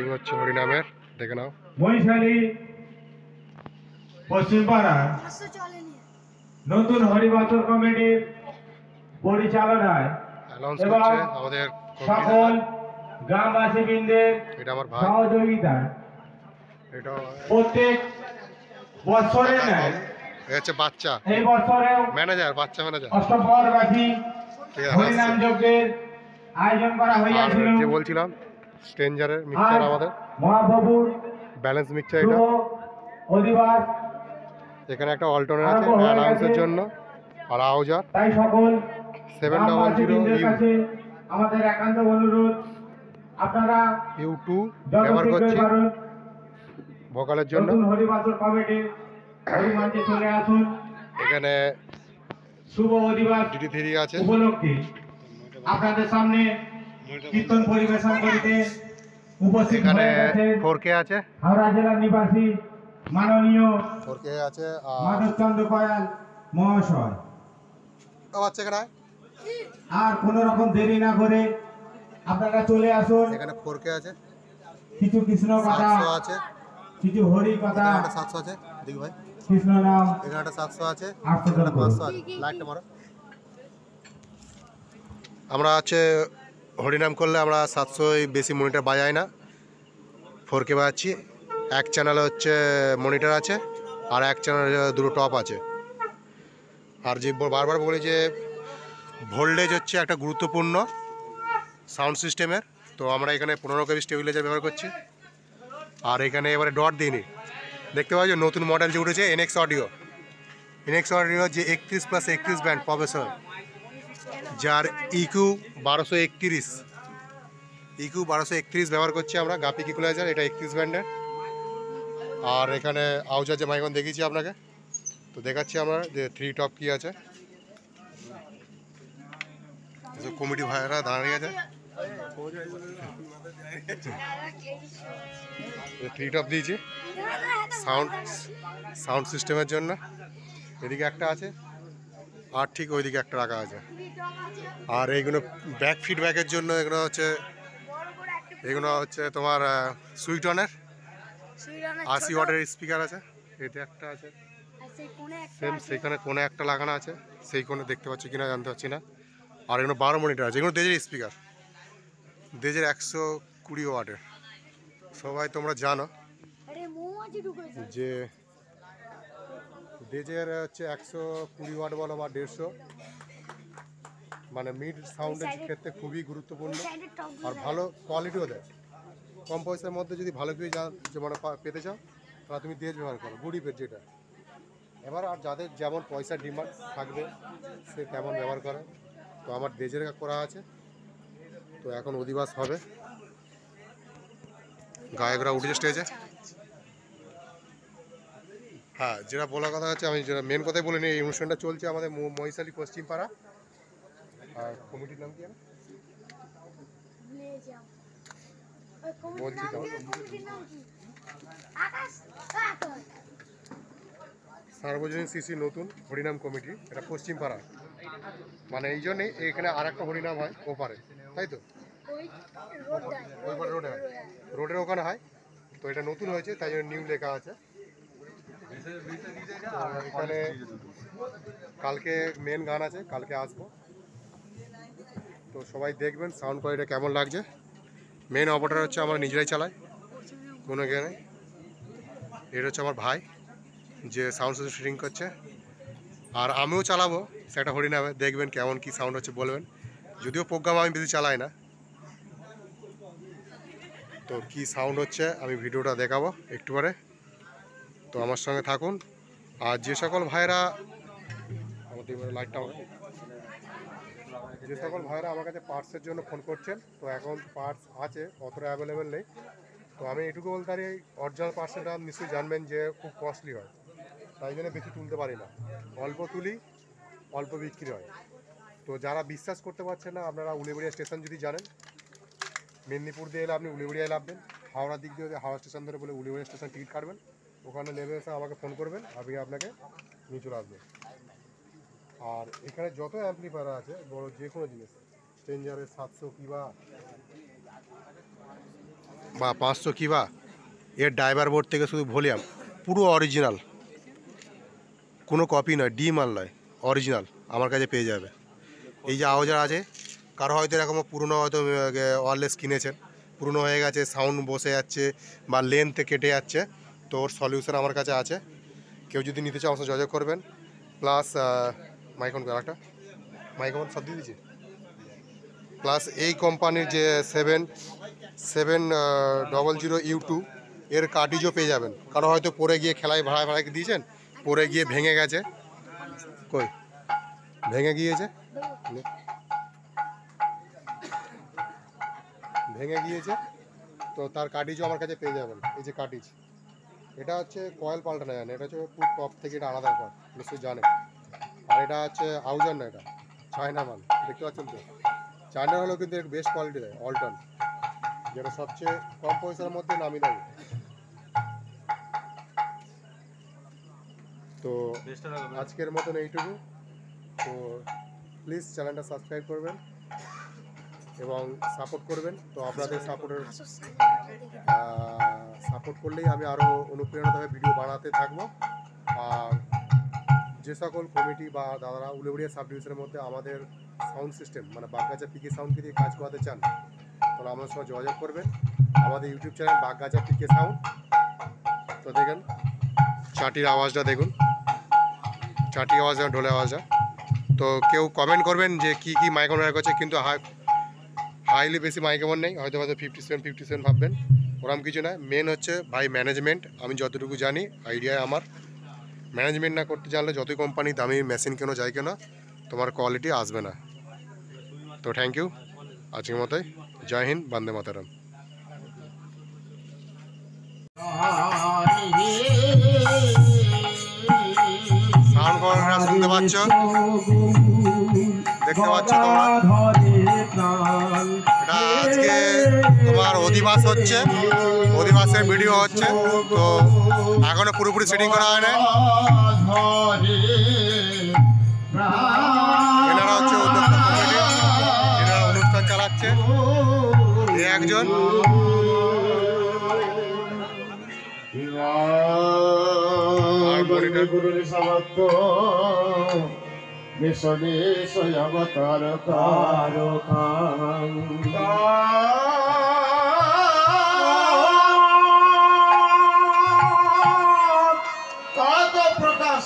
Meeting হচ্ছে হরিনামের, দেখে নাও। মহিষালী পশ্চিমপাড়া নতুন হরিবাসর কমিটির পরিচালনায় অ্যানাউন্স এবং করছে আমাদের সকল গ্রামবাসী বৃন্দের এটা আমার ভাই, সহযোগিতা এটা প্রত্যেক বছরের ন্যায় হচ্ছে বাচ্চা এই বছরেও ম্যানেজার, বাচ্চা ম্যানেজার। অষ্টপ্রহরব্যাপী হরিনাম যজ্ঞের আয়োজন করা আর হইয়াছিল। যে বলছিলাম স্ট্রেঞ্জারের মিক্সচার, আমাদের মহাপ্রভুর ব্যালেন্স মিক্সচার, এটা অধিবাস এখানে একটা অল্টারনেট আছে অ্যানাউন্সের জন্য, আর আউজার তাই সকল 700 কাছে আমাদের একান্ত অনুরোধ, আপনারা U2 ব্যবহার করছি ভোকালের জন্য। নতুন হরিবাসর কমিটি হরিমঞ্চে চলে আসুন। এখানে শুভ অধিবাস DD3 আছে উপলক্ষে আপনাদের সামনে কীর্তন পরিবেশন করিতে উপস্থিত এখানে হয়ে গেছে 4K আছে, হাওড়া জেলার নিবাসী মাননীয় 4K আছে। মাধবচন্দ্র কয়াল মহাশয়। বাচ্চা এখানে আর কোনো রকম দেরি না করে আপনারা চলে আসুন। এখানে 4K আছে, কিছু কৃষ্ণ কথা 700 আছে, কিছু হরি কথা, একটা 700 আছে, দেখি ভাই কৃষ্ণ নাম এখানে একটা 700 আছে, 800 এখানে 500 আছে। লাইটটা মারো। আমরা আছে হরিনাম করলে আমরা 700 বেশি মনিটর বাজাই না, 4K বাজাচ্ছি। এক চ্যানেলে হচ্ছে মনিটর আছে, আর এক চ্যানেলে দুটো টপ আছে। আর যে বারবার বলি যে ভোল্টেজ হচ্ছে একটা গুরুত্বপূর্ণ সাউন্ড সিস্টেমের, তো আমরা এখানে 15 কেবি স্টেবিলাইজার ব্যবহার করছি। আর এখানে এবারে ডট দিইনি, দেখতে পাচ্ছ নতুন মডেল যে উঠেছে NX অডিও যে 31+31 ব্যান্ড প্রফেসর, যার EQ 1231 ব্যবহার করছি আমরা। গাপিক ইকুয়ালাইজার, এটা 31 ব্যান্ডের। আর এখানে আউজার যে মাইকন দেখিয়েছি আপনাকে, তো দেখাচ্ছি আমরা যে 3 টপ কি আছে। কমিটি ভাইরা দাঁড়িয়ে আছে, 3 টপ দিয়েছি সাউন্ড সিস্টেমের জন্য। এদিকে একটা আছে, আর ঠিক ওইদিকে একটা রাখা আছে। আর এইগুলো ব্যাক ফিডব্যাকের জন্য এগুলো হচ্ছে তোমার সুইটনের 80 ওয়াটের স্পিকার আছে। এটা একটা আছে সেম, সেইখানে কোণে একটা লাগানো আছে, সেই কোণে দেখতে পাচ্ছি কিনা জানতে পারছি না। আর এগুলো 12 মনিটর আছে, এগুলো দেজের স্পিকার, দেজের 120 ওয়াটের। সবাই তোমরা জানো যে দেজের হচ্ছে 120 ওয়াট বলো বা 150, মানে মিড সাউন্ডের ক্ষেত্রে খুবই গুরুত্বপূর্ণ। আর ভালো কোয়ালিটিও দেয়। কম পয়সার মধ্যে যদি ভালো কিছু মানে পেতে চাও, তাহলে তুমি দেজ ব্যবহার করো, গুডিপের যেটা। এবার আর যাদের যেমন পয়সার ডিমান্ড থাকবে সে তেমন ব্যবহার করে। তো আমার দেজের করা আছে, তো এখন অধিবাস হবে, গায়করা উঠেছে স্টেজে। হ্যাঁ, যেটা বলার কথা হচ্ছে, আমি যেটা মেন কথাই বলিনি, এই অনুষ্ঠানটা চলছে আমাদের মহিষালী পশ্চিমপাড়া। আর কমিটির নাম কি বলছি তো, সার্বজনীন CC নতুন হরিনাম কমিটি, এটা পশ্চিমপাড়া। মানে এই জন্যেই এখানে আর একটা হরিনাম হয় ওপারে, তাই তো ওইপারে রোডে হয়, রোডের ওখানে হয়। তো এটা নতুন হয়েছে, তাই জন্য নিউ লেখা আছে এখানে। কালকে মেন গান আছে, কালকে আসবো, তো সবাই দেখবেন সাউন্ড কোয়ালিটি কেমন লাগছে। মেন অপারেটর হচ্ছে আমরা নিজেরাই চালাই, কোনো ইয়ে নেই। এটা হচ্ছে আমার ভাই যে সাউন্ড সিস্টেম সেটিং করছে, আর আমিও চালাবো সেটা হরিনামে, দেখবেন কেমন কি সাউন্ড হচ্ছে বলবেন। যদিও প্রোগ্রাম আমি বেশি চালাই না, তো কি সাউন্ড হচ্ছে আমি ভিডিওটা দেখাবো একটু পরে, তো আমার সঙ্গে থাকুন। আর যে সকল ভাইরা লাইটটা যে সকল ভাইরা আমার কাছে পার্টসের জন্য ফোন করছেন, তো এখন পার্টস আছে, অতটা অ্যাভেলেবেল নেই। তো আমি এটুকু বলতে পারি, অরিজিনাল পার্টসের দাম নিশ্চয়ই জানবেন যে খুব কস্টলি হয়, তাই জন্য বেশি তুলতে পারি না, অল্প তুলি অল্প বিক্রি হয়। তো যারা বিশ্বাস করতে পারছেন না, আপনারা উলিবাড়িয়া স্টেশন যদি জানেন, মেদিনীপুর দিয়ে এলে আপনি উলিবাড়িয়ায় নামবেন, হাওড়ার দিক দিয়ে হাওড়া স্টেশন ধরে বলে উলিবাড়িয়া স্টেশন টিকিট কাটবেন, ওখানে নেমে এসে আমাকে ফোন করবেন, আমি আপনাকে নিয়ে চলে আসবেন। আর এখানে যত অ্যাম্পলিফায়ার আছে বড় যে কোনো জিনিস, স্ট্রেঞ্জারের 700 কিংবা বা 500 কি বা এর ড্রাইভার বোর্ড থেকে শুধু ভলিউম পুরো অরিজিনাল, কোনো কপি নয়, ডি মাল নয়, অরিজিনাল আমার কাছে পেয়ে যাবে। এই যে আওয়াজার আছে, কারো হয়তো এরকম পুরনো হয়তো ওয়্যারলেস কিনেছেন, পুরনো হয়ে গেছে, সাউন্ড বসে যাচ্ছে বা লেন্থে কেটে যাচ্ছে, তো ওর সলিউশন আমার কাছে আছে। কেউ যদি নিতে চাও আমার সাথে যোগাযোগ করবেন। প্লাস মাইকন একটা মাইকন সব দিয়ে দিচ্ছি। প্লাস এই কোম্পানির যে 7700U2 এর কার্টিজও পেয়ে যাবেন। কারো হয়তো পরে গিয়ে খেলায় ভাড়ায় দিয়েছেন, পরে গিয়ে ভেঙে গেছে, কই ভেঙে গিয়েছে, তো তার কার্টিজও আমার কাছে পেয়ে যাবেন। এই যে কার্টিজ, এটা হচ্ছে কয়েল পাল্টানো যায় না, এটা হচ্ছে পুরো টপ থেকে এটা আলাদা ব্যাপার, নিশ্চয়ই জানেন। আর এটা হচ্ছে আউজার না, এটা চায়না মাল, দেখতে পাচ্ছেন তো। চায়না হলেও কিন্তু এর বেস্ট কোয়ালিটি দেয়, অল্টন, যেটা সবচেয়ে কম পয়সার মধ্যে নামি দামি। তো আজকের মতন এইটুকু। তো প্লিজ চ্যানেলটা সাবস্ক্রাইব করবেন এবং সাপোর্ট করবেন। তো আপনাদের সাপোর্ট করলেই আমি আরও অনুপ্রেরণাভাবে ভিডিও বানাতে থাকবো। আর যে সকল কমিটি বা দাদারা উলেউড়িয়া সাব ডিভিশনের মধ্যে আমাদের সাউন্ড সিস্টেম মানে বাগগাছা পিকে সাউন্ডকে দিয়ে কাজ করাতে চান, তাহলে আমাদের সঙ্গে যোগাযোগ করবেন। আমাদের ইউটিউব চ্যানেল বাগগাছা পিকে সাউন্ড। তো দেখেন চাটির আওয়াজটা, দেখুন চাটি আওয়াজ, ঢোলে আওয়াজটা। তো কেউ কমেন্ট করবেন যে কী কী মাইক্রোফোন ব্যবহার করছে, কিন্তু হাইলি বেশি মাইক্রোফোন নেই, হয়তো 57 ভাববেন, ওরকম কিছু না। মেন হচ্ছে ভাই ম্যানেজমেন্ট। আমি যতটুকু জানি আইডিয়ায় আমার, ম্যানেজমেন্ট না করতে জানলে যতই কোম্পানি দামি মেশিন কেন যায় কেন, তোমার কোয়ালিটি আসবে না। তো থ্যাংক ইউ, আজকের মতোই জয় হিন্দ, বন্দে মাতরম। সাউন্ড কোয়ালিটিটা শুনতে পাচ্ছ, দেখতে পাচ্ছ তোমরা। এটা আজকে তোমার অধিবাস হচ্ছে, অধিবাসের ভিডিও হচ্ছে, তো এখনো পুরোপুরি সেটিং করা হয় না। এনারা হচ্ছে উদ্যোক্তা কমিটি, এনারা অনুষ্ঠান চালাচ্ছে। একজন প্রকাশ